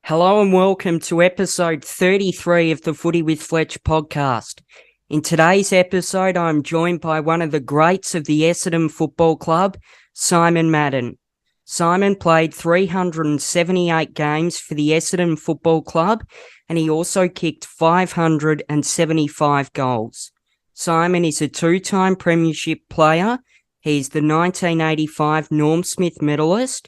Hello and welcome to episode 33 of the Footy with Fletch podcast. In today's episode, I'm joined by one of the greats of the Essendon Football Club, Simon Madden. Simon played 378 games for the Essendon Football Club, and he also kicked 575 goals. Simon is a two-time premiership player. He's the 1985 Norm Smith Medallist,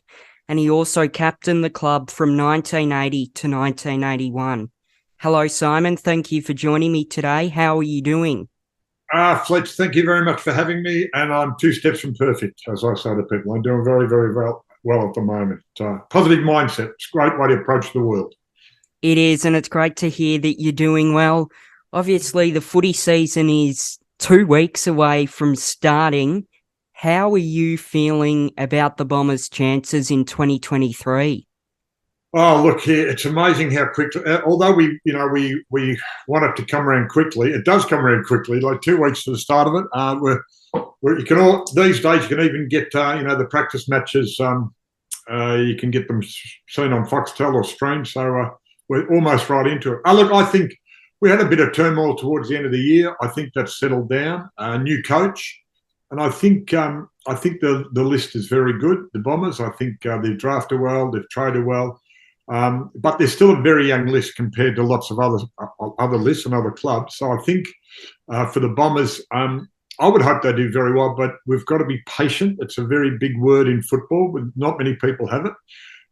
and he also captained the club from 1980 to 1981. Hello, Simon. Thank you for joining me today. How are you doing? Fletch, thank you very much for having me. And I'm 2 steps from perfect, as I say to people. I'm doing very, very well at the moment. Positive mindset. It's a great way to approach the world. It is, and it's great to hear that you're doing well. Obviously, the footy season is 2 weeks away from starting. How are you feeling about the Bombers' chances in 2023? Oh, look here! It's amazing how quickly. Although we want it to come around quickly, it does come around quickly. Like 2 weeks to the start of it. You can all these days. You can even get the practice matches. You can get them seen on Foxtel or streamed. So we're almost right into it. Look, I think we had a bit of turmoil towards the end of the year. I think that's settled down. New coach. And I think the list is very good, the Bombers. I think they've drafted well, they've traded well. But they're still a very young list compared to lots of other lists and other clubs. So I think for the Bombers, I would hope they do very well, but we've got to be patient. It's a very big word in football, but not many people have it.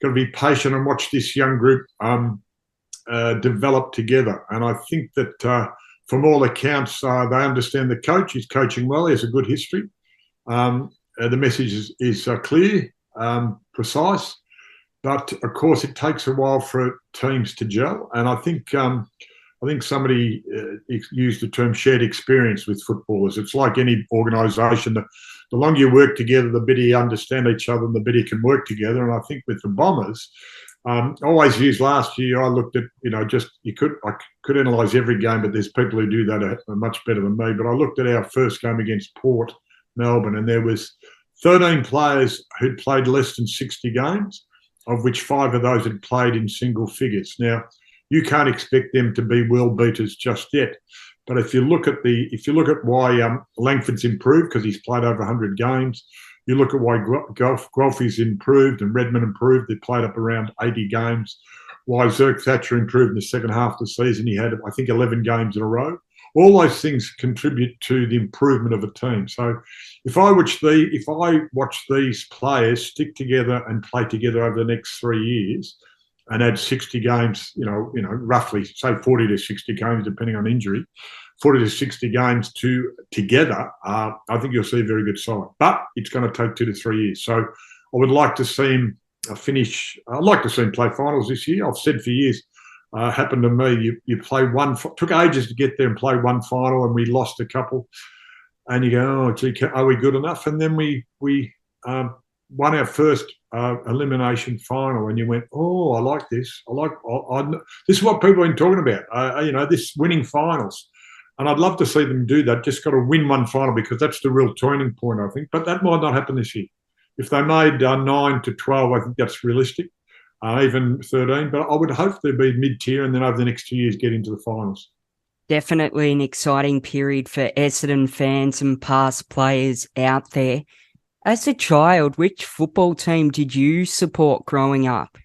Got to be patient and watch this young group develop together. And I think that from all accounts, they understand the coach. He's coaching well. He has a good history. The message is clear, precise. But, of course, it takes a while for teams to gel. And I think somebody used the term shared experience with footballers. It's like any organisation. The longer you work together, the better you understand each other and the better you can work together. And I think with the Bombers, I always used last year, I looked at, I could analyse every game, but there's people who do that are much better than me. But I looked at our first game against Port Melbourne, and there was 13 players who'd played less than 60 games, of which 5 of those had played in single figures. Now, you can't expect them to be world beaters just yet. But if you look at why Langford's improved, because he's played over 100 games, you look at why Golfy's improved and Redmond improved. They played up around 80 games. Why Zerk Thatcher improved in the second half of the season. He had, I think, 11 games in a row. All those things contribute to the improvement of a team. So if I watch these players stick together and play together over the next 3 years and add 60 games, roughly, say 40 to 60 games, depending on injury, 40 to 60 games together, I think you'll see a very good side. But it's going to take 2 to 3 years. So I would like to see him finish. I'd like to see him play finals this year. I've said for years, happened to me, you play one, took ages to get there and play one final, and we lost a couple. And you go, oh, gee, are we good enough? And then we won our first elimination final, and you went, oh, I like this. This is what people have been talking about, this winning finals. And I'd love to see them do that. Just got to win one final, because that's the real turning point, I think. But that might not happen this year. If they made 9 to 12, I think that's realistic, even 13. But I would hope they'd be mid-tier and then over the next 2 years get into the finals. Definitely an exciting period for Essendon fans and past players out there. As a child, which football team did you support growing up?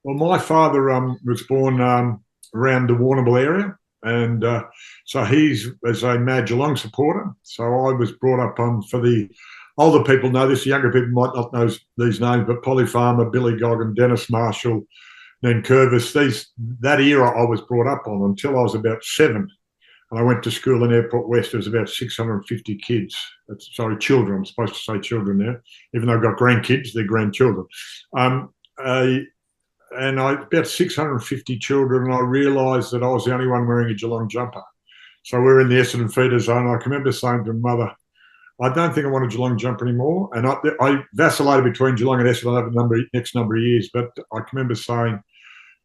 Well, my father was born around the Warrnambool area. And so he was a mad Geelong supporter. So I was brought up for the older people know this, younger people might not know these names, but Polly Farmer, Billy Goggin, Dennis Marshall, then Curvis. That era I was brought up on until I was about 7. And I went to school in Airport West. There was about 650 kids. Children. I'm supposed to say children now. Even though I've got grandkids, they're grandchildren. And about 650 children, and I realised that I was the only one wearing a Geelong jumper. So we were in the Essendon feeder zone. I can remember saying to Mother, I don't think I want a Geelong jumper anymore. And I vacillated between Geelong and Essendon over the next number of years. But I can remember saying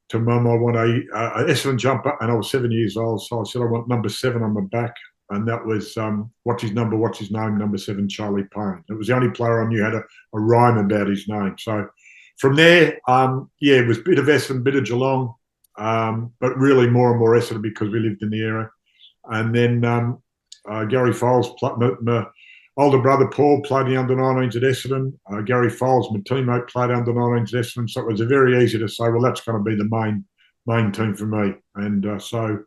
to Mum, I want a Essendon jumper, and I was 7 years old. So I said, I want number 7 on my back. And that was, what's his name, number 7, Charlie Payne. It was the only player I knew had a rhyme about his name. So from there, it was a bit of Essendon, bit of Geelong, but really more and more Essendon because we lived in the area. And then Gary Foles, my older brother Paul, played the under-19s at Essendon. Gary Foles, my teammate, played under-19s at Essendon. So it was very easy to say, well, that's going to be the main team for me. And so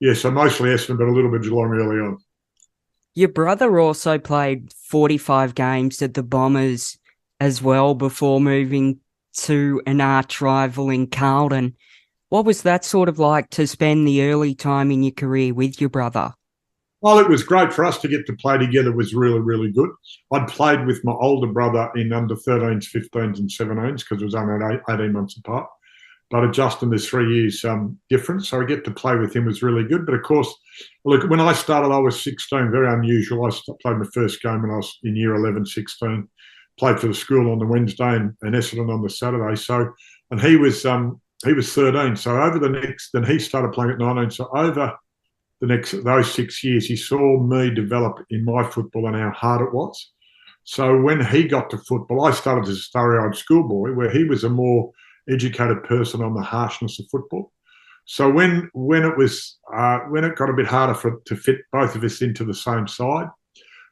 mostly Essendon, but a little bit Geelong early on. Your brother also played 45 games at the Bombers as well before moving to an arch rival in Carlton. What was that sort of like to spend the early time in your career with your brother? Well, it was great for us to get to play together. It was really, really good. I'd played with my older brother in under 13s, 15s and 17s because it was only 18 months apart. But at Justin, there's 3 years difference. So I get to play with him was really good. But of course, look, when I started, I was 16, very unusual. I played my first game when I was in year 11, 16. Played for the school on the Wednesday and Essendon on the Saturday. So, and he was 13. So then he started playing at 19. So over those 6 years, he saw me develop in my football and how hard it was. So when he got to football, I started as a starry-eyed schoolboy, where he was a more educated person on the harshness of football. So when it got a bit harder to fit both of us into the same side,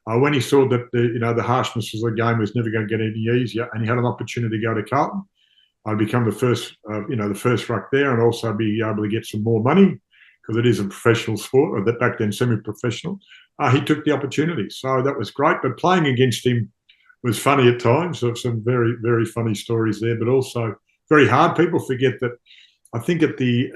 when he saw that the harshness of the game was never going to get any easier, and he had an opportunity to go to Carlton, I'd become the first ruck there, and also be able to get some more money because it is a professional sport, or that back then semi-professional. He took the opportunity, so that was great. But playing against him was funny at times. So some very, very funny stories there, but also very hard. People forget that. I think at the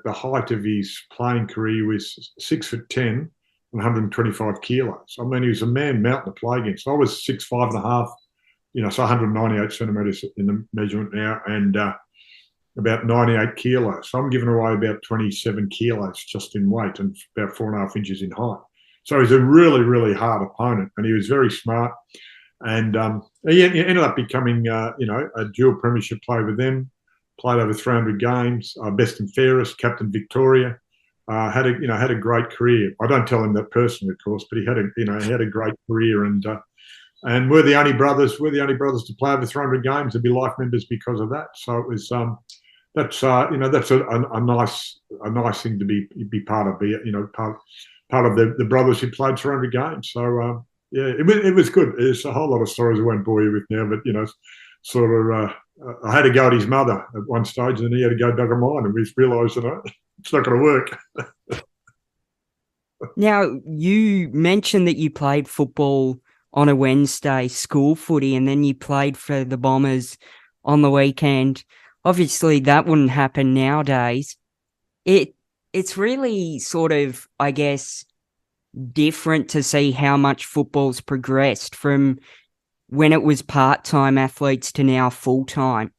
height of his playing career, he was 6'10", 125 kilos. I mean, he was a man mountain to play against. I was 6'5.5", so 198 centimetres in the measurement now, and about 98 kilos. So I'm giving away about 27 kilos just in weight and about 4.5 inches in height. So he's a really, really hard opponent, and he was very smart. And he ended up becoming, a dual premiership player with them. Played over 300 games, best and fairest, captain Victoria. Had a great career. I don't tell him that personally, of course, but he had a great career, and we're the only brothers. We're the only brothers to play over 300 games and be life members because of that. So it was that's a nice thing to be part of. Part of the brothers who played 300 games. So it was good. There's a whole lot of stories I won't bore you with now, but I had to go at his mother at one stage, and then he had to go back at mine, and we realised it's not going to work. Now, you mentioned that you played football on a Wednesday, school footy, and then you played for the Bombers on the weekend. Obviously, that wouldn't happen nowadays. It's really sort of, I guess, different to see how much football's progressed from when it was part-time athletes to now full-time.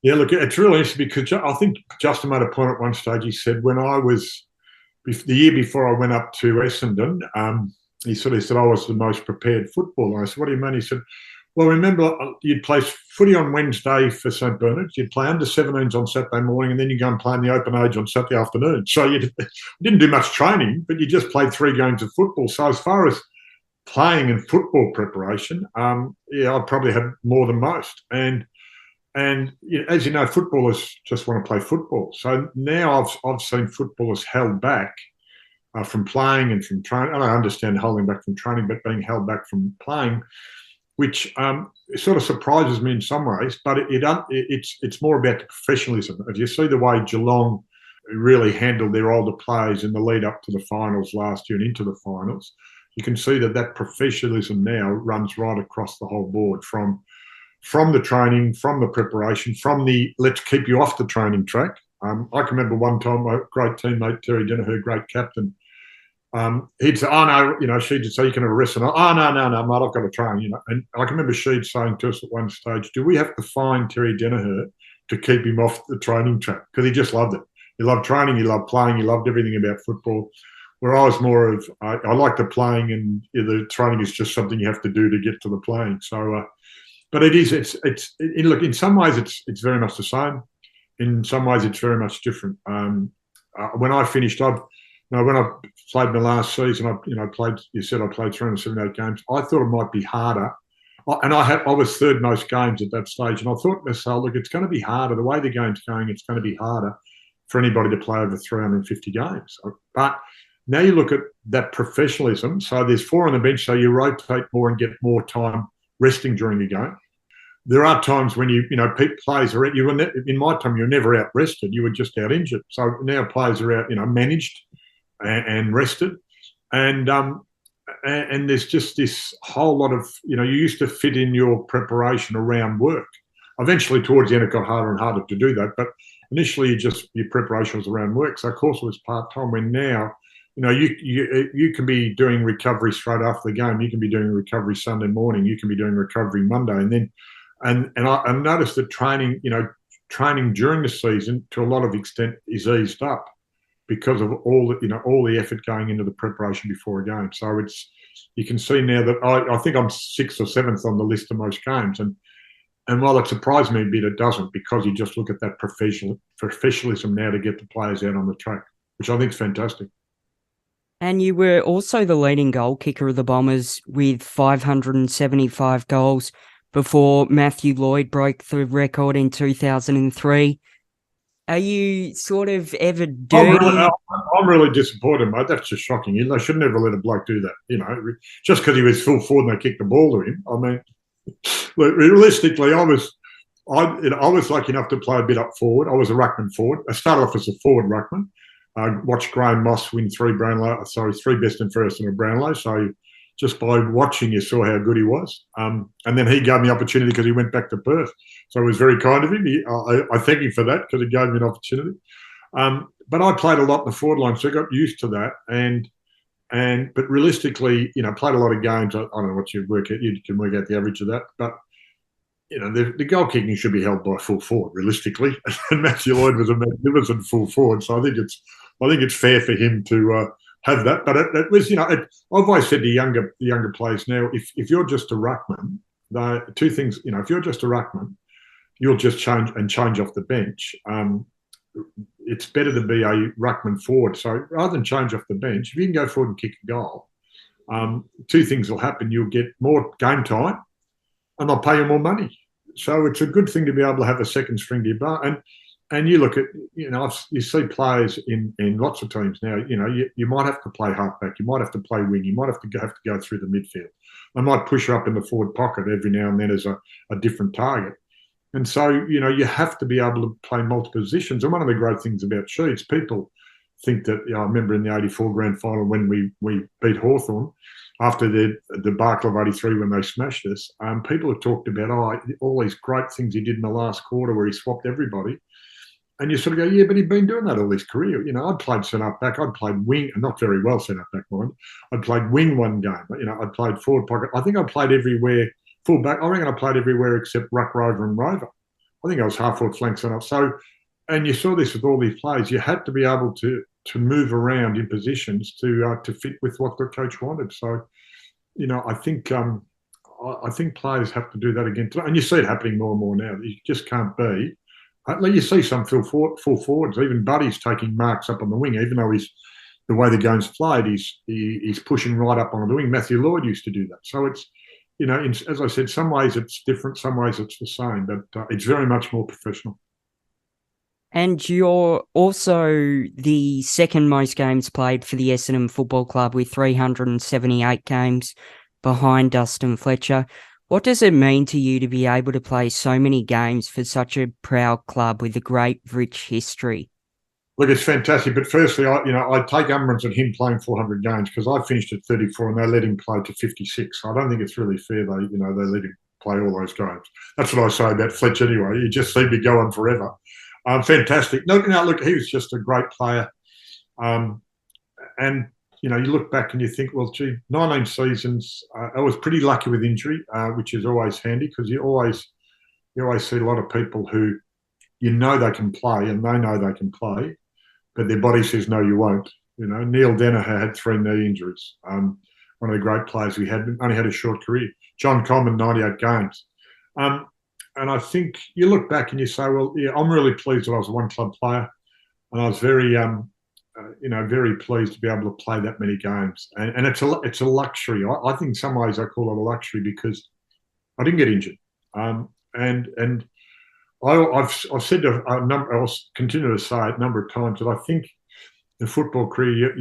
Yeah, look, it's really interesting because I think Justin made a point at one stage. He said when the year before I went up to Essendon, he sort of said I was the most prepared footballer. I said, what do you mean? He said, well, remember, you'd play footy on Wednesday for St Bernard's, you'd play under 17s on Saturday morning, and then you go and play in the open age on Saturday afternoon. So you didn't do much training, but you just played 3 games of football. So as far as playing and football preparation, I probably had more than most. And as you know, footballers just want to play football. So now I've seen footballers held back from playing and from training. I don't understand holding back from training, but being held back from playing, which sort of surprises me in some ways. But it's more about the professionalism. If you see the way Geelong really handled their older players in the lead up to the finals last year and into the finals, you can see that professionalism now runs right across the whole board, from the training, from the preparation, from the let's keep you off the training track. I can remember one time my great teammate Terry Dinaher, great captain, he'd say, "Oh no," she'd say, "You can have a rest." And "Oh no, mate, I've got to train." And I can remember she'd saying to us at one stage, "Do we have to find Terry Dinaher to keep him off the training track?" Because he just loved it. He loved training. He loved playing. He loved everything about football. Where I was more of, I like the playing, and the training is just something you have to do to get to the playing. So, but look, in some ways it's very much the same. In some ways it's very much different. When I finished, when I played my last season, I played 378 games. I thought it might be harder I was third most games at that stage, and I thought to myself, look, it's going to be harder. The way the game's going, it's going to be harder for anybody to play over 350 games. But now you look at that professionalism. So there's 4 on the bench, so you rotate more and get more time resting during the game. There are times when players are in my time, you were never out rested. You were just out injured. So now players are out, managed and rested. And there's just this whole lot of, you used to fit in your preparation around work. Eventually, towards the end, it got harder and harder to do that. But initially, your preparation was around work. So, of course, it was part-time. When now, you can be doing recovery straight after the game. You can be doing recovery Sunday morning. You can be doing recovery Monday. And then, and I noticed that training during the season, to a lot of extent, is eased up because of all the effort going into the preparation before a game. So you can see now that I think I'm 6th or 7th on the list of most games, and while it surprised me a bit, it doesn't, because you just look at that professionalism now to get the players out on the track, which I think is fantastic. And you were also the leading goal kicker of the Bombers with 575 goals before Matthew Lloyd broke the record in 2003. Are you sort of ever dirty? I'm really disappointed, mate. That's just shocking. They should never let a bloke do that, just because he was full forward and they kicked the ball to him. I mean, realistically, I was lucky enough to play a bit up forward. I was a ruckman forward. I started off as a forward ruckman. I watched Graham Moss win 3 Best and Fairest and a Brownlow. So just by watching, you saw how good he was. And then he gave me opportunity because he went back to Perth. So it was very kind of him. I thank him for that, because he gave me an opportunity. But I played a lot in the forward line, so I got used to that. But realistically, played a lot of games. I don't know what you can work out the average of that. But, the goal kicking should be held by a full forward, realistically. And Matthew Lloyd was a magnificent full forward. So I think it's fair for him to have that. But it was, I've always said to younger players now, if you're just a ruckman, the 2 things, if you're just a ruckman, you'll just change off the bench. It's better to be a ruckman forward. So rather than change off the bench, if you can go forward and kick a goal, 2 things will happen. You'll get more game time, and they'll pay you more money. So it's a good thing to be able to have a second string to your bar. And you look at, you see players in lots of teams now, you might have to play halfback, you might have to play wing, you might have to go through the midfield. They might push you up in the forward pocket every now and then as a different target. And so, you have to be able to play multiple positions. And one of the great things about Sheeds, people think that, I remember in the 84 grand final when we beat Hawthorn, after the debacle of 83 when they smashed us, people have talked about, all these great things he did in the last quarter where he swapped everybody. And you sort of go, yeah, but he'd been doing that all his career. I'd played centre-back, I'd played wing, and not very well centre-back, mind. I'd played wing one game. I'd played forward pocket. I think I played everywhere, full-back. I reckon I played everywhere except ruck, rover and rover. I think I was half-forward, flank centre. So, and you saw this with all these players. You had to be able to move around in positions to fit with what the coach wanted. So, I think players have to do that again. And you see it happening more and more now. You just can't be. You see some full forwards, even Buddy's taking marks up on the wing, even though the way the game's played, he's pushing right up on the wing. Matthew Lloyd used to do that. So it's, as I said, some ways it's different, some ways it's the same, but it's very much more professional. And you're also the 2nd most games played for the Essendon Football Club with 378 games behind Dustin Fletcher. What does it mean to you to be able to play so many games for such a proud club with a great, rich history? Look, it's fantastic. But firstly, I take umbrance at him playing 400 games, because I finished at 34 and they let him play to 56. So I don't think it's really fair they let him play all those games. That's what I say about Fletch anyway. He just seemed to go on forever. Fantastic. No, look, he was just a great player. And you look back and you think, well, gee, 19 seasons. I was pretty lucky with injury, which is always handy, because you always see a lot of people who they can play and they know they can play, but their body says, no, you won't. Neil Danaher had 3 knee injuries. One of the great players we had, only had a short career. John Coleman, 98 games. And I think you look back and you say, well, yeah, I'm really pleased that I was a one-club player, and I was very, very pleased to be able to play that many games. And it's a luxury. I think in some ways I call it a luxury, because I didn't get injured. And I've said I'll continue to say it a number of times that I think in football career,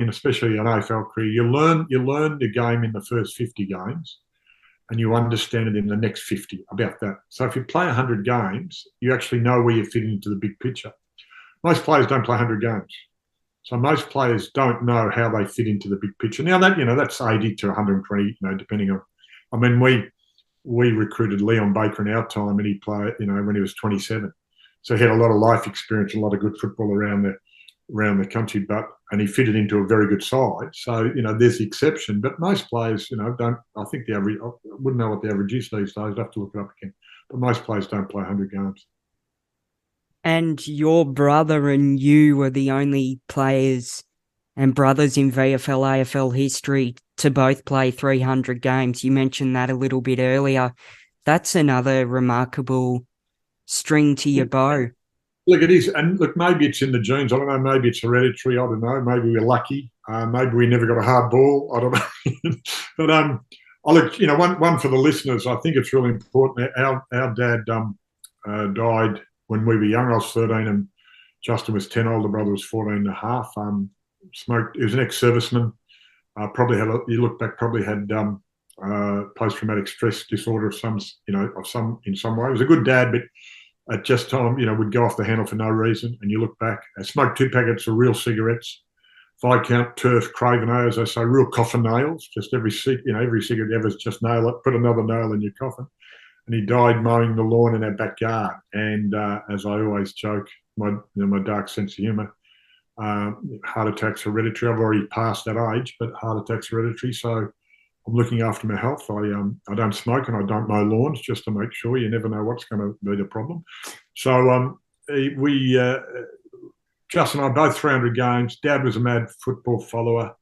especially an AFL career, you learn the game in the first 50 games, and you understand it in the next 50. About that. So if you play 100 games, you actually know where you fit into the big picture. Most players don't play 100 games, so most players don't know how they fit into the big picture. Now that's 80 to 120, depending on. I mean, we recruited Leon Baker in our time, and he played, when he was 27. So he had a lot of life experience, a lot of good football around the country, and he fitted into a very good side. So, there's the exception, but most players, don't. I think the average, I wouldn't know what the average is these days. I'd have to look it up again. But most players don't play 100 games. And your brother and you were the only players and brothers in VFL AFL history to both play 300 games. You mentioned that a little bit earlier. That's another remarkable string to your bow. Look, it is. And look, maybe it's in the genes. I don't know. Maybe it's hereditary. I don't know. Maybe we're lucky. Maybe we never got a hard ball. I don't know. But I look, one for the listeners, I think it's really important. Our dad died when we were young. I was 13 and Justin was 10. Older brother was 14 and a half. Smoked. He was an ex-serviceman. Probably had post-traumatic stress disorder of some in some way. He was a good dad, but at just time, would go off the handle for no reason. And you look back, I smoked 2 packets of real cigarettes, Viscount, Turf, Craven, as I say, real coffin nails. Just every cigarette ever is just nail it, put another nail in your coffin. And he died mowing the lawn in our backyard. And as I always joke, my dark sense of humour, heart attack's hereditary. I've already passed that age, but heart attack's hereditary. So I'm looking after my health. I don't smoke and I don't mow lawns just to make sure. You never know what's going to be the problem. So Justin and I both 300 games. Dad was a mad football follower,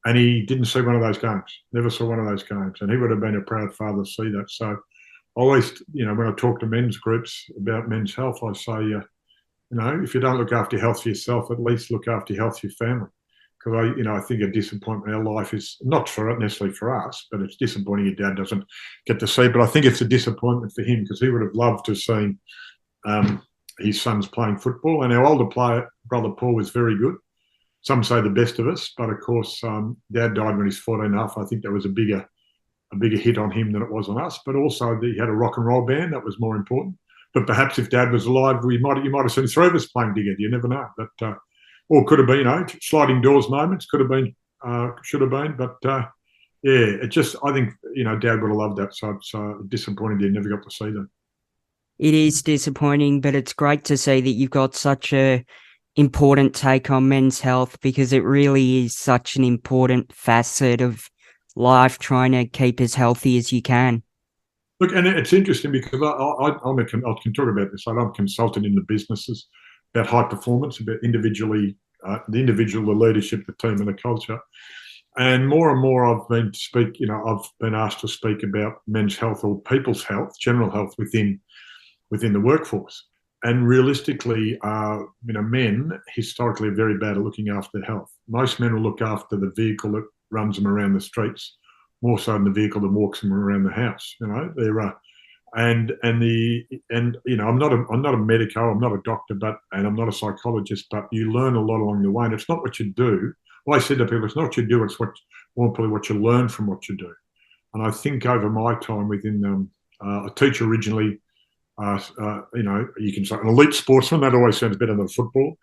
and he didn't see one of those games. Never saw one of those games, and he would have been a proud father to see that. So always, when I talk to men's groups about men's health, I say, if you don't look after your health for yourself, at least look after your health for your family. Because I think a disappointment in our life is not necessarily for us, but it's disappointing your dad doesn't get to see. But I think it's a disappointment for him because he would have loved to have seen his sons playing football. And our older brother Paul was very good. Some say the best of us, but of course, Dad died when he was 14 and a half. I think that was a bigger hit on him than it was on us. But also, he had a rock and roll band that was more important. But perhaps if Dad was alive, you might have seen 3 of us playing together. You never know. But or could have been, sliding doors moments. Could have been, should have been. But it just, I think, Dad would have loved that. So it's disappointing he never got to see that. It is disappointing, but it's great to see that you've got such a important take on men's health, because it really is such an important facet of life, trying to keep as healthy as you can. Look, and it's interesting because I can talk about this. I'm a consultant in the businesses about high performance, about individually, the leadership, the team, and the culture. And more, I've been asked to speak about men's health or people's health, general health within the workforce. And realistically, men historically are very bad at looking after their health. Most men will look after the vehicle that runs them around the streets, more so than the vehicle that walks them around the house. I'm not a medico, I'm not a doctor, and I'm not a psychologist, but you learn a lot along the way. And it's not what you do. Well, I said to people, it's not what you do, it's more probably what you learn from what you do. And I think over my time within a teacher originally, you can say an elite sportsman. That always sounds better than football.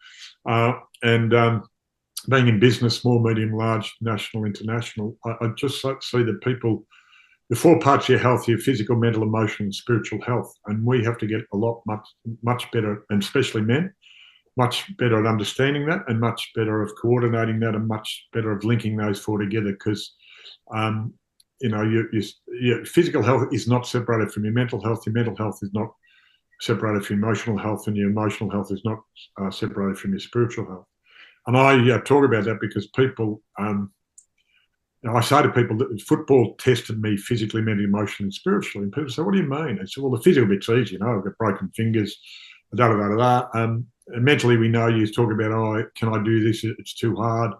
Being in business, small, medium, large, national, international, I just see that people, the 4 parts of your health, your physical, mental, emotional, and spiritual health. And we have to get much better, and especially men, much better at understanding that, and much better of coordinating that, and much better of linking those 4 together. Because your physical health is not separated from your mental health. Your mental health is not separated from your emotional health, and your emotional health is not separated from your spiritual health. And I talk about that because people, I say to people that football tested me physically, mentally, emotionally, and spiritually. And people say, "What do you mean?" I said, "Well, the physical bit's easy. I've got broken fingers, And mentally, we know you talk about, can I do this? It's too hard.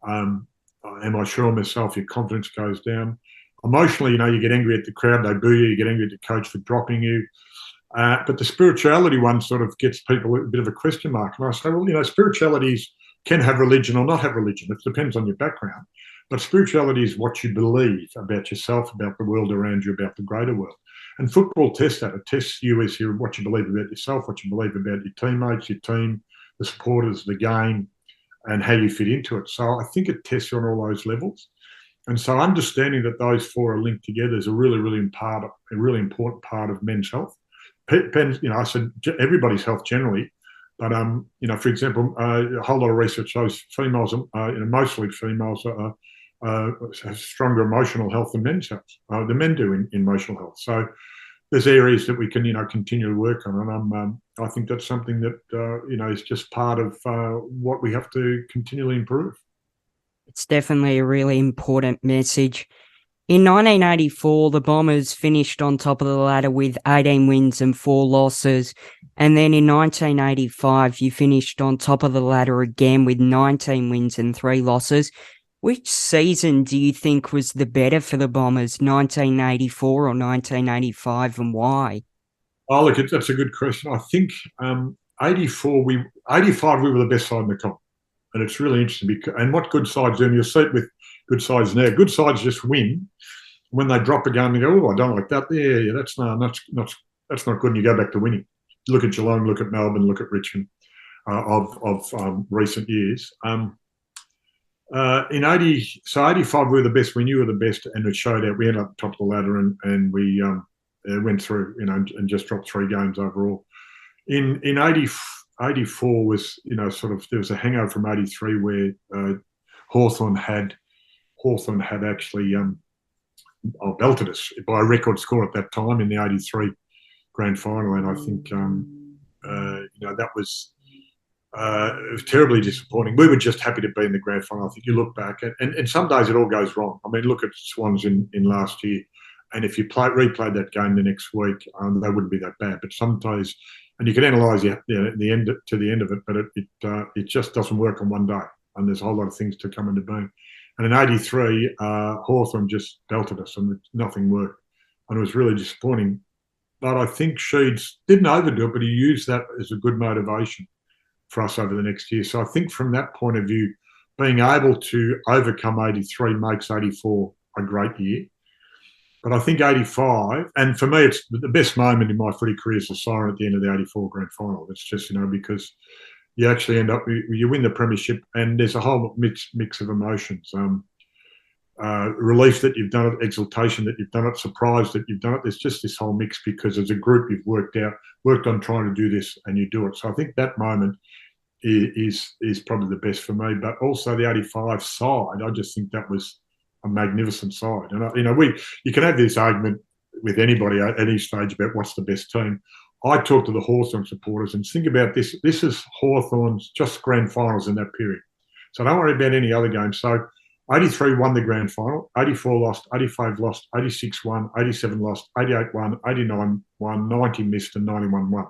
Am I sure of myself? Your confidence goes down. Emotionally, you get angry at the crowd, they boo you, you get angry at the coach for dropping you. But the spirituality one sort of gets people a bit of a question mark. And I say, well, spiritualities can have religion or not have religion. It depends on your background. But spirituality is what you believe about yourself, about the world around you, about the greater world. And football tests that. It tests you as what you believe about yourself, what you believe about your teammates, your team, the supporters, the game, and how you fit into it. So I think it tests you on all those levels. And so understanding that those four are linked together is a really, really important part of men's health. I said everybody's health generally, but for example, a whole lot of research shows females, mostly females, have stronger emotional health than men's health. The men do in emotional health. So there's areas that we can continue to work on, and I think that's something that is just part of what we have to continually improve. It's definitely a really important message. In 1984, the Bombers finished on top of the ladder with 18 wins and 4 losses. And then in 1985, you finished on top of the ladder again with 19 wins and 3 losses. Which season do you think was the better for the Bombers, 1984 or 1985, and why? Oh, look, that's a good question. I think 85 we were the best side in the comp. And it's really interesting. And what good sides do, and you'll see it with good sides now. Good sides just win. When they drop a game, they go, "Oh, I don't like that." Yeah, that's not good. And you go back to winning. Look at Geelong, look at Melbourne, look at Richmond of recent years. In 85 we were the best. We knew we were the best, and it showed out. We ended up top of the ladder, and we went through, and just dropped 3 games overall. In 84 was, there was a hangover from 83 where Hawthorn had actually belted us by a record score at that time in the 83 grand final, and I think that was it was terribly disappointing. We were just happy to be in the grand final. I think you look back, and some days it all goes wrong. I mean, look at Swans in last year, and if you replayed that game the next week, they wouldn't be that bad. But some days, and you can analyse the end of it, but it just doesn't work on one day, and there's a whole lot of things to come into being. And in 83, Hawthorn just belted us, and nothing worked, and it was really disappointing. But I think Sheeds didn't overdo it, but he used that as a good motivation for us over the next year. So I think from that point of view, being able to overcome 83 makes 84 a great year. But I think 85, and for me, it's the best moment in my footy career is the siren at the end of the 84 grand final. It's just, because you actually end up, you win the premiership, and there's a whole mix of emotions. Relief that you've done it, exultation that you've done it, surprise that you've done it. There's just this whole mix because as a group you've worked on trying to do this, and you do it. So I think that moment is probably the best for me. But also the 85 side, I just think that was a magnificent side. And you can have this argument with anybody at any stage about what's the best team. I talk to the Hawthorn supporters and think about this. This is Hawthorn's just grand finals in that period. So don't worry about any other games. So 83 won the grand final, 84 lost, 85 lost, 86 won, 87 lost, 88 won, 89 won, 90 missed, and 91 won.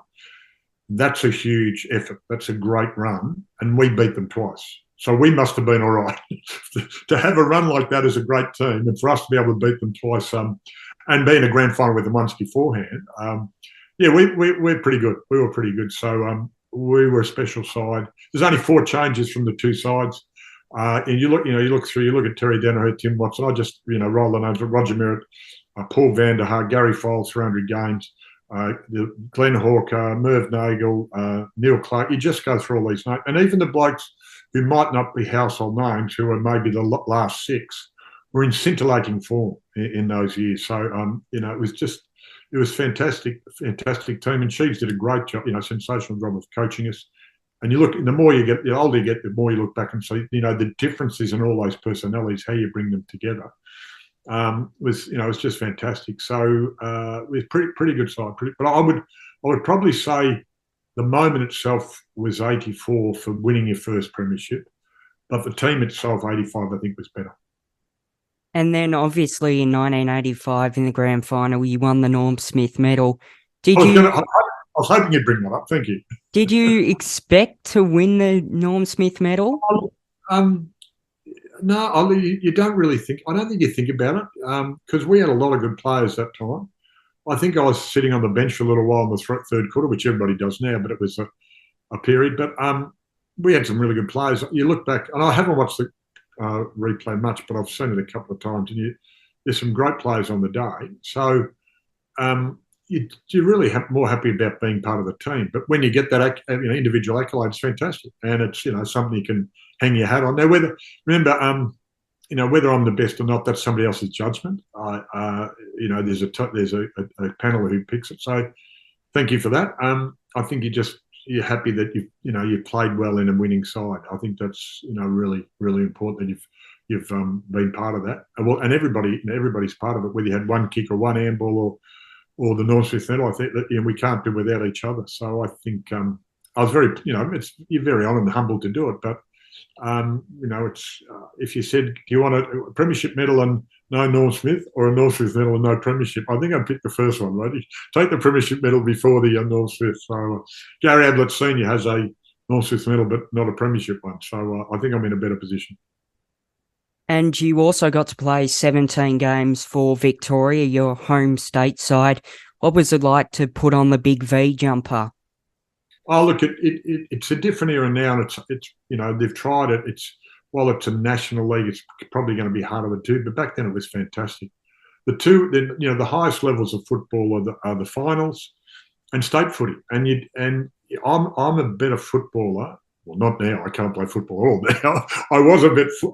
That's a huge effort. That's a great run. And we beat them twice. So we must have been all right. To have a run like that is a great team. And for us to be able to beat them twice and be in a grand final with them once beforehand, we're pretty good. We were pretty good. So we were a special side. There's only 4 changes from the 2 sides. And you look at Terry Danaher, Tim Watson. I just, roll the names of Roger Merritt, Paul Vanderhaar, Gary Foles, 300 games, Glenn Hawker, Merv Nagel, Neil Clark. You just go through all these names. And even the blokes who might not be household names, who are maybe the last 6, were in scintillating form in those years. So, it was fantastic team. And Sheeds did a great job, sensational job of coaching us. And you look, the older you get, the more you look back and see, the differences in all those personalities, how you bring them together, was just fantastic. So it was pretty good side. But I would probably say the moment itself was 84 for winning your first premiership, but the team itself, 85, I think was better. And then obviously in 1985 in the grand final, you won the Norm Smith medal. I was hoping you'd bring that up. Thank you. Did you expect to win the Norm Smith medal? No, you don't really think. I don't think you think about it because we had a lot of good players that time. I think I was sitting on the bench for a little while in the third quarter, which everybody does now, but it was a period. But we had some really good players. You look back, and I haven't watched the replay much, but I've seen it a couple of times, and there's some great players on the day. So you're really more happy about being part of the team. But when you get that individual accolade, it's fantastic, and it's something you can hang your hat on. Now, whether I'm the best or not, that's somebody else's judgment. There's a panel who picks it. So thank you for that. I think you're happy that you've played well in a winning side. I think that's really, really important that you've been part of that. Well, and everybody's part of it. Whether you had one kick or one handball or the Norm Smith Medal, I think that we can't do without each other. So I think I was very, you're very honoured and humble to do it, but. It's if you said, do you want a premiership medal and no Norm Smith, or a Norm Smith medal and no premiership? I think I'd pick the first one, right? Take the premiership medal before the Norm Smith. So Gary Ablett Senior has a Norm Smith medal, but not a premiership one. So I think I'm in a better position. And you also got to play 17 games for Victoria, your home state side. What was it like to put on the big V jumper? Oh, look, it's a different era now, and it's they've tried it. While it's a national league, it's probably going to be harder to do. But back then, it was fantastic. The highest levels of football are the finals and state footy. And I'm a better footballer. Well, not now. I can't play football at all now. I was a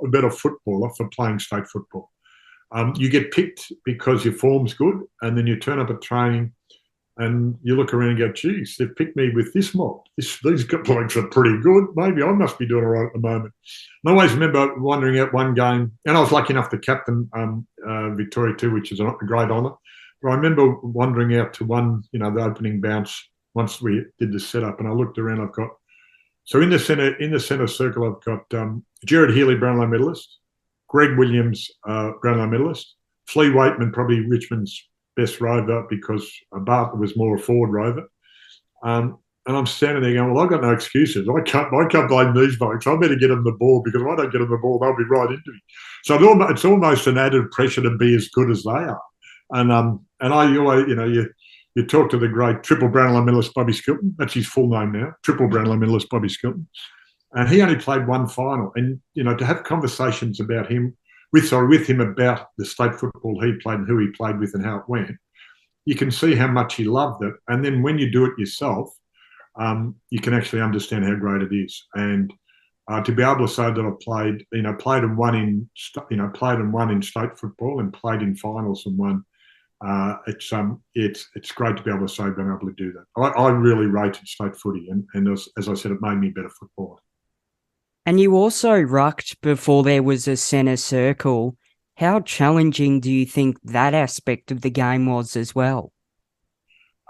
better footballer for playing state football. You get picked because your form's good, and then you turn up at training. And you look around and go, geez, they've picked me with this mob. These blokes are pretty good. Maybe I must be doing all right at the moment. And I always remember wandering out one game, and I was lucky enough to captain Victoria too, which is a great honour. But I remember wandering out to one, the opening bounce once we did the setup, and I looked around. I've got in the centre circle, I've got Gerard Healy, Brownlow medalist, Greg Williams, Brownlow medalist, Flea Waitman, probably Richmond's best rover because Bartlett was more a forward rover. And I'm standing there going, well, I've got no excuses. I can't blame these blokes. I better get them the ball, because if I don't get them the ball, they'll be right into me. So it's almost an added pressure to be as good as they are. And I always, you talk to the great triple Brownlow medalist Bobby Skilton. That's his full name now, triple Brownlow medalist Bobby Skilton. And he only played one final. And, to have conversations about him, with him about the state football he played and who he played with and how it went, you can see how much he loved it. And then when you do it yourself, you can actually understand how great it is. And to be able to say that I've played and won in state football and played in finals and won, it's great to be able to say I've been able to do that. I really rated state footy, and as I said, it made me a better footballer. And you also rucked before there was a centre circle. How challenging do you think that aspect of the game was as well?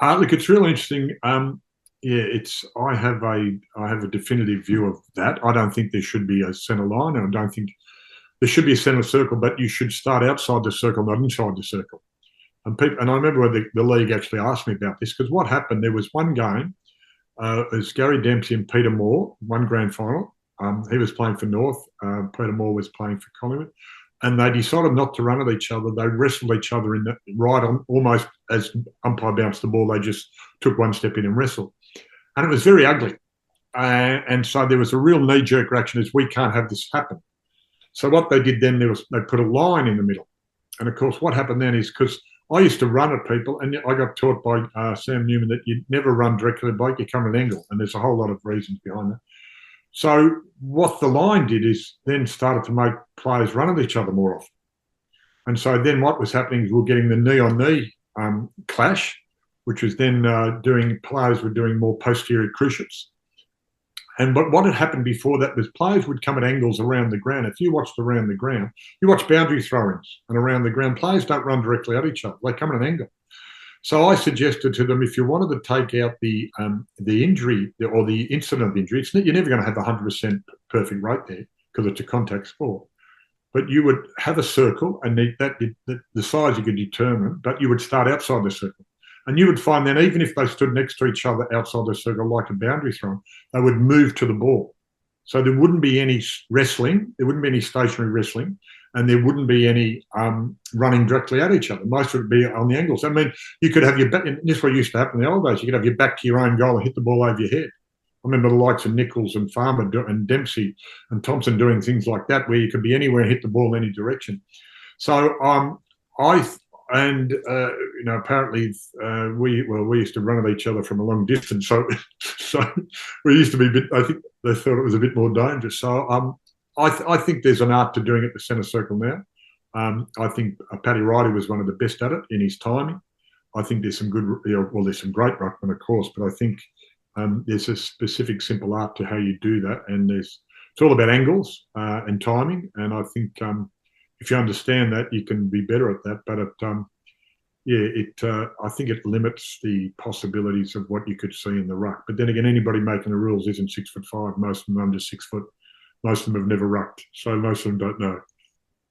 Look, it's really interesting. I have a definitive view of that. I don't think there should be a centre line, and I don't think there should be a centre circle, but you should start outside the circle, not inside the circle. And I remember the league actually asked me about this, because what happened, there was one game, it was Gary Dempsey and Peter Moore, one grand final. He was playing for North. Peter Moore was playing for Collingwood. And they decided not to run at each other. They wrestled each other right on, almost as umpire bounced the ball. They just took one step in and wrestled. And it was very ugly. And so there was a real knee-jerk reaction is, we can't have this happen. So what they did then, they put a line in the middle. And, of course, what happened then is, because I used to run at people, and I got taught by Sam Newman that you never run directly at a bloke, you come at an angle. And there's a whole lot of reasons behind that. So what the line did is then started to make players run at each other more often. And so then what was happening is we were getting the knee-on-knee clash, which was then players were doing more posterior cruciates. But what had happened before that was players would come at angles around the ground. If you watched around the ground, you watch boundary throw-ins, and around the ground, players don't run directly at each other. They come at an angle. So I suggested to them, if you wanted to take out the injury or the incident of injury, you're never going to have 100% perfect rate there, because it's a contact sport. But you would have a circle, and the size you could determine, but you would start outside the circle. And you would find then, even if they stood next to each other outside the circle like a boundary throw, they would move to the ball. So there wouldn't be any wrestling, there wouldn't be any stationary wrestling, and there wouldn't be any running directly at each other. Most of it would be on the angles. I mean, you could have your back, and this is what used to happen in the old days, you could have your back to your own goal and hit the ball over your head. I remember the likes of Nichols and Farmer and Dempsey and Thompson doing things like that, where you could be anywhere and hit the ball in any direction. So apparently we used to run at each other from a long distance. So we used to be a bit. I think they thought it was a bit more dangerous. So I think there's an art to doing it the centre circle now. I think Paddy Riley was one of the best at it in his timing. I think there's some good, there's some great ruckmen, of course, but I think there's a specific, simple art to how you do that, and it's all about angles and timing. And I think if you understand that, you can be better at that. But I think it limits the possibilities of what you could see in the ruck. But then again, anybody making the rules isn't 6'5". Most of them are under 6 foot. Most of them have never rucked, so most of them don't know.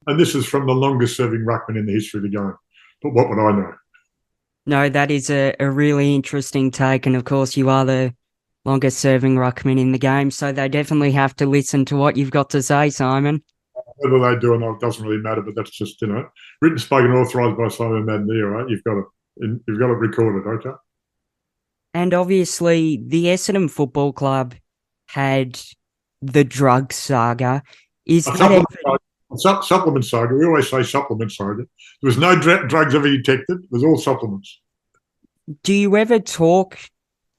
And this is from the longest serving ruckman in the history of the game. But what would I know? No, that is a really interesting take. And of course, you are the longest serving ruckman in the game, so they definitely have to listen to what you've got to say, Simon. Whether they do or not, it doesn't really matter, but that's just, written, spoken, authorised by Simon Madden there, right? You've got it recorded, okay? And obviously, the Essendon Football Club had the drug saga. Supplement saga. We always say supplement saga. There was no drugs ever detected. It was all supplements. Do you ever talk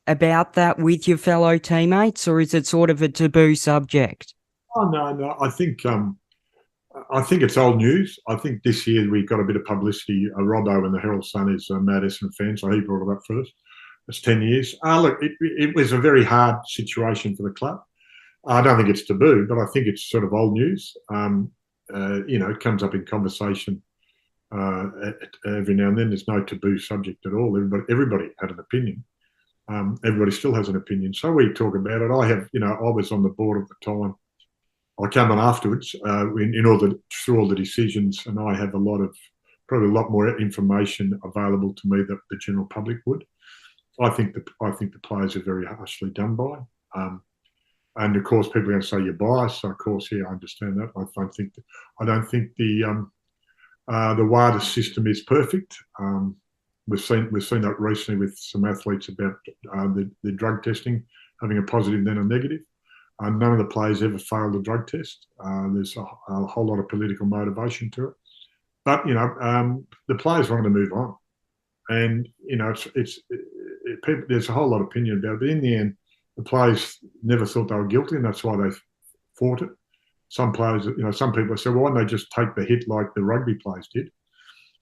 about that with your fellow teammates, or is it sort of a taboo subject? Oh, no. I think it's old news. I think this year we got a bit of publicity. Robbo and the Herald Sun is a mad Essendon fan, so he brought it up first. It's 10 years. Look, it was a very hard situation for the club. I don't think it's taboo, but I think it's sort of old news. It comes up in conversation every now and then. There's no taboo subject at all. Everybody had an opinion. Everybody still has an opinion. So we talk about it. I was on the board at the time. I came on afterwards through all the decisions, and I have probably a lot more information available to me that the general public would. I think the players are very harshly done by. And of course, people are going to say you're biased. So of course, I understand that. I don't think the WADA system is perfect. We've seen that recently with some athletes about the drug testing having a positive then a negative. None of the players ever failed a drug test. There's a whole lot of political motivation to it. But the players wanted to move on, and there's a whole lot of opinion about it. But in the end, the players never thought they were guilty, and that's why they fought it. Some players, some people say, well, why don't they just take the hit like the rugby players did?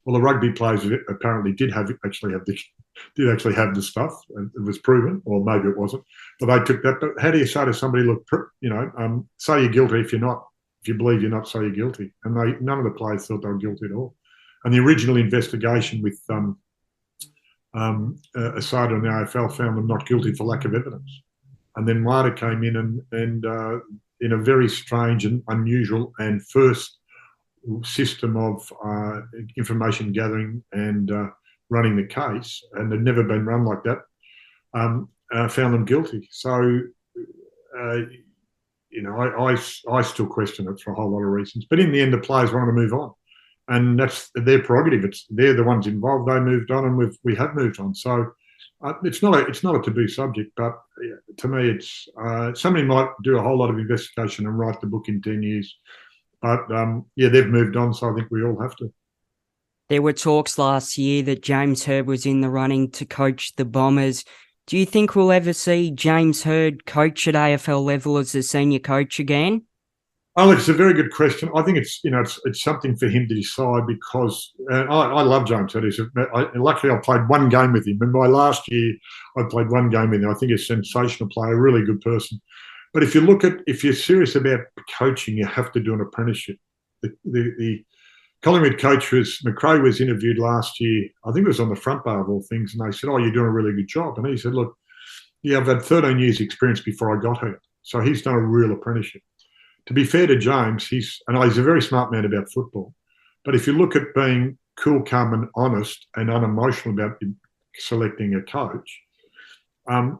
Well, the rugby players apparently did actually have the stuff, and it was proven, or maybe it wasn't. But they took that. But how do you say to somebody, look, say you're guilty if you're not, if you believe you're not, say you're guilty? And none of the players thought they were guilty at all. And the original investigation with Asada and the AFL found them not guilty for lack of evidence. And then WADA came in and in a very strange and unusual and first system of information gathering and running the case, and had never been run like that, found them guilty. So, I still question it for a whole lot of reasons. But in the end, the players wanted to move on, and that's their prerogative. They're the ones involved. They moved on, and we have moved on. So. It's not a taboo subject, but to me, it's somebody might do a whole lot of investigation and write the book in 10 years. But they've moved on, so I think we all have to. There were talks last year that James Hird was in the running to coach the Bombers. Do you think we'll ever see James Hird coach at AFL level as a senior coach again? Oh, it's a very good question. I think it's something for him to decide, because I love James Hird. Luckily, I played one game with him. In my last year, I played one game with him. I think he's a sensational player, a really good person. But if you're serious about coaching, you have to do an apprenticeship. The Collingwood coach McRae was interviewed last year. I think it was on the front bar of all things, and they said, "Oh, you're doing a really good job." And he said, "Look, I've had 13 years' experience before I got here." So he's done a real apprenticeship. To be fair to James, he's a very smart man about football. But if you look at being cool, calm and honest and unemotional about selecting a coach,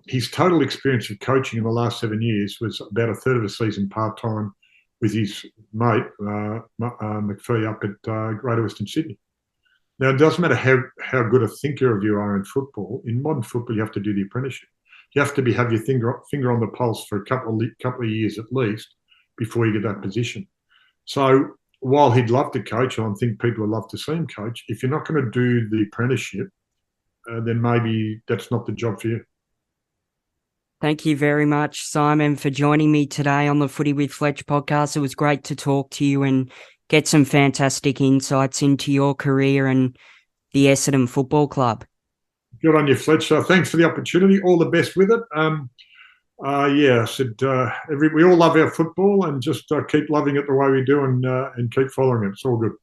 His total experience of coaching in the last 7 years was about a third of a season part-time with his mate, McPhee, up at Greater Western Sydney. Now, it doesn't matter how good a thinker of you are in football. In modern football, you have to do the apprenticeship. You have to have your finger on the pulse for a couple of years at least before you get that position. So while he'd love to coach, and I think people would love to see him coach, if you're not going to do the apprenticeship, then maybe that's not the job for you. Thank you very much, Simon, for joining me today on the Footy with Fletch podcast. It was great to talk to you and get some fantastic insights into your career and the Essendon Football Club. Good on you, Fletch. Thanks for the opportunity. All the best with it. I said we all love our football, and just keep loving it the way we do, and keep following it. It's all good.